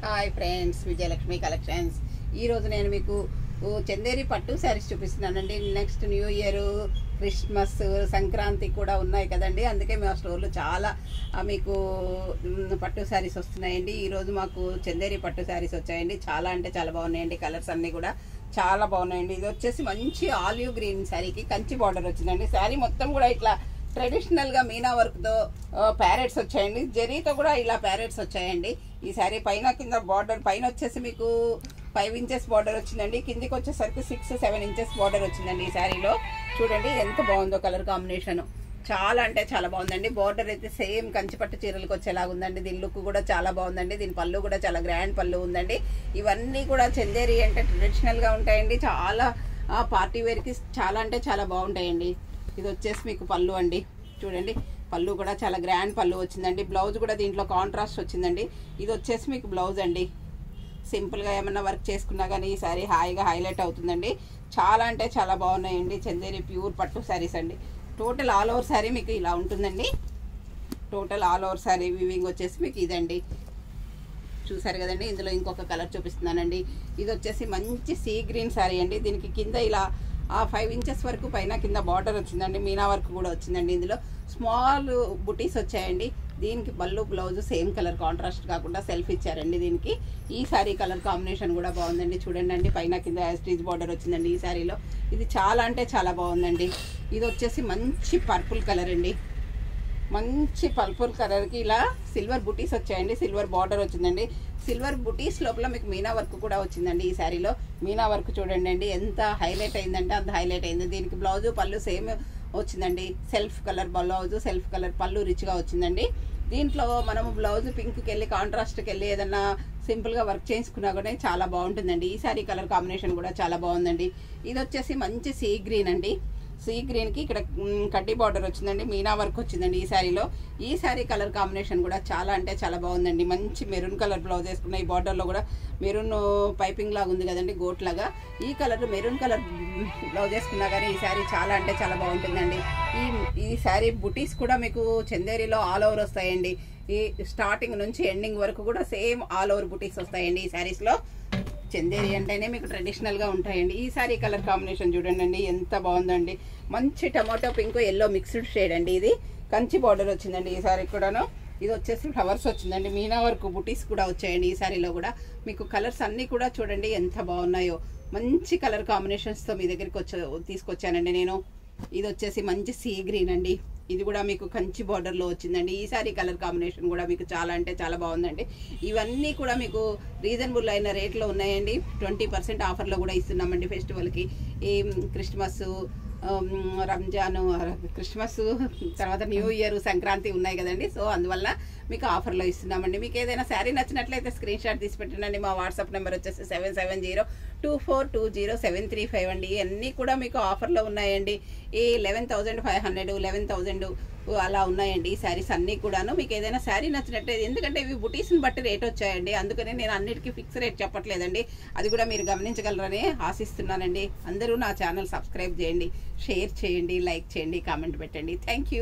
Hi friends, Vijayalakshmi collections. ఈరోజు నేను మీకు చందేరి పట్టు శారీస్ చూపిస్తున్నానండి. Next new year, Christmas, Sankranti కూడా ఉన్నాయి కదండి. అందుకే మా స్టోర్లో చాలా మీకు పట్టు శారీస్ వస్తున్నాయండి. ఈరోజు మాకు చందేరి పట్టు శారీస్ వచ్చాయండి. చాలా అంటే చాలా బాగున్నాయండి. కలర్స్ అన్నీ కూడా చాలా బాగున్నాయండి. ఇది వచ్చేసి మంచి ఆలివ్ గ్రీన్ శారీకి కంచి బార్డర్ వచ్చిందండి. శారీ మొత్తం కూడా ఇట్లా ట్రెడిషనల్ గా మీనా వర్క్ తో ప్యారెట్స్ వచ్చాయండి. జరీతో కూడా ఇలా ప్యారెట్స్ వచ్చాయండి. ఈ శారీ పైన కింద బార్డర్ పైన వచ్చేసి మీకు 5 ఇంచెస్ బార్డర్ వచ్చిందండి. కిందికి వచ్చేసరికి 6-7 ఇంచెస్ బార్డర్ వచ్చిందండి. ఈ శారీలో చూడండి ఎంత బాగుందో కలర్ కాంబినేషన్. చాలా అంటే చాలా బాగుందండి. బార్డర్ అయితే సేమ్ కంచిపట్టు చీరలకు వచ్చేలాగా ఉందండి. దీని లుక్ కూడా చాలా బాగుందండి. దీని పళ్ళు కూడా చాలా గ్రాండ్ పళ్ళు ఉందండి. ఇవన్నీ కూడా చందేరి అంటే ట్రెడిషనల్ గా ఉంటాయండి. చాలా పార్టీ వేర్ కి చాలా అంటే చాలా బాగుంటాయండి. ఇది వచ్చేసి మీకు పళ్ళు అండి. చూడండి పళ్ళు కూడా చాలా గ్రాండ్ పళ్ళు వచ్చిందండి. బ్లౌజ్ కూడా దీంట్లో కాంట్రాస్ట్ వచ్చిందండి. ఇది వచ్చేసి మీకు బ్లౌజ్ అండి. సింపుల్గా ఏమన్నా వర్క్ చేసుకున్నా కానీ ఈ శారీ హాయిగా హైలైట్ అవుతుందండి. చాలా అంటే చాలా బాగున్నాయండి. చందేరి ప్యూర్ పట్టు శారీస్ అండి. టోటల్ ఆల్ ఓవర్ శారీ మీకు ఇలా ఉంటుందండి. Total all over sari weaving వచ్చేసి మీకు ఇదండి. చూసారు కదండి. ఇందులో ఇంకొక కలర్ చూపిస్తున్నానండి. ఇది వచ్చేసి మంచి సీ గ్రీన్ శారీ అండి. దీనికి కింద ఇలా 5 ఇంచెస్ వరకు పైన కింద బార్డర్ వచ్చిందండి. మీనా వర్క్ కూడా వచ్చిందండి. ఇందులో స్మాల్ బుటీస్ వచ్చాయండి. దీనికి పళ్ళు బ్లౌజ్ సేమ్ కలర్ కాంట్రాస్ట్ కాకుండా సెల్ఫ్ ఇచ్చారండి. దీనికి ఈ శారీ కలర్ కాంబినేషన్ కూడా బాగుందండి. చూడండి అండి, పైన కింద యాస్టీజ్ బార్డర్ వచ్చిందండి ఈ శారీలో. ఇది చాలా అంటే చాలా బాగుందండి. ఇది వచ్చేసి మంచి పర్పుల్ కలర్ అండి. మంచి పర్పుల్ కలర్కి ఇలా సిల్వర్ బుటీస్ వచ్చాయండి. సిల్వర్ బార్డర్ వచ్చిందండి. సిల్వర్ బుటీస్ లోపల మీకు మీనా వర్క్ కూడా వచ్చిందండి. ఈ శారీలో మీనా వర్క్ చూడండి అండి ఎంత హైలైట్ అయిందంటే అంత హైలైట్ అయింది. దీనికి బ్లౌజ్ పళ్ళు సేమ్ వచ్చిందండి. Self colour blouse, self colour పళ్ళు రిచ్గా వచ్చిందండి. దీంట్లో మనము బ్లౌజ్ పింక్కి వెళ్ళి కాంట్రాస్ట్కి వెళ్ళి ఏదన్నా సింపుల్గా వర్క్ చేయించుకున్నా కూడా చాలా బాగుంటుందండి. ఈ శారీ కలర్ కాంబినేషన్ కూడా చాలా బాగుందండి. ఇది వచ్చేసి మంచి సీ గ్రీన్ అండి. సీ గ్రీన్కి ఇక్కడ కడ్డీ బార్డర్ వచ్చిందండి. మీనా వర్క్ వచ్చిందండి ఈ శారీలో. ఈ శారీ కలర్ కాంబినేషన్ కూడా చాలా అంటే చాలా బాగుందండి. మంచి మెరూన్ కలర్ బ్లౌజ్ వేసుకున్న. ఈ బార్డర్లో కూడా మెరూన్ పైపింగ్ లాగా ఉంది కదండి, గోట్ లాగా. ఈ కలర్ మెరూన్ కలర్ బ్లౌజ్ వేసుకున్నా కానీ ఈ శారీ చాలా అంటే చాలా బాగుంటుందండి. ఈ శారీ బుటీస్ కూడా మీకు చందేరిలో ఆల్ ఓవర్ వస్తాయండి. ఈ స్టార్టింగ్ నుంచి ఎండింగ్ వరకు కూడా సేమ్ ఆల్ ఓవర్ బుటీస్ వస్తాయండి ఈ శారీస్లో. చందేరి అంటేనే మీకు ట్రెడిషనల్గా ఉంటాయండి. ఈ శారీ కలర్ కాంబినేషన్ చూడండి అండి ఎంత బాగుందండి. మంచి tomato pink yellow mixed shade అండి. ఇది కంచి బార్డర్ వచ్చిందండి ఈ శారీ కూడాను. ఇది వచ్చేసి ఫ్లవర్స్ వచ్చిందండి. మీనా వర్క్ బుటీస్ కూడా వచ్చాయండి ఈ శారీలో కూడా. మీకు కలర్స్ అన్నీ కూడా చూడండి ఎంత బాగున్నాయో. మంచి కలర్ కాంబినేషన్స్తో మీ దగ్గరికి తీసుకొచ్చానండి నేను. ఇది వచ్చేసి మంచి సీ గ్రీన్ అండి. ఇది కూడా మీకు కంచి బార్డర్లో వచ్చిందండి. ఈ శారీ కలర్ కాంబినేషన్ కూడా మీకు చాలా అంటే చాలా బాగుందండి. ఇవన్నీ కూడా మీకు రీజనబుల్ అయిన రేట్లో ఉన్నాయండి. 20% ఆఫర్లో కూడా ఇస్తున్నామండి ఫెస్టివల్కి. ఈ క్రిస్మస్, రంజాను, క్రిస్మస్ తర్వాత న్యూ ఇయర్, సంక్రాంతి ఉన్నాయి కదండి. సో అందువల్ల మీకు ఆఫర్లో ఇస్తున్నామండి. మీకు ఏదైనా శారీ నచ్చినట్లయితే స్క్రీన్ షాట్ తీసి పెట్టండి. మా వాట్సాప్ నెంబర్ వచ్చేసి 7702420735 అండి. ఇవన్నీ కూడా మీకు ఆఫర్లో ఉన్నాయండి. ఈ 11,500, 11,000 అలా ఉన్నాయండి ఈ శారీస్ అన్నీ కూడాను. మీకు ఏదైనా శారీ నచ్చినట్లయితే, ఎందుకంటే ఇవి బుటీస్ని బట్టి రేట్ వచ్చాయండి. అందుకని నేను అన్నిటికీ ఫిక్స్ రేట్ చెప్పట్లేదండి. అది కూడా మీరు గమనించగలరని ఆశిస్తున్నానండి. అందరూ నా ఛానల్ సబ్స్క్రైబ్ చేయండి, షేర్ చేయండి, లైక్ చేయండి, కామెంట్ పెట్టండి. Thank you.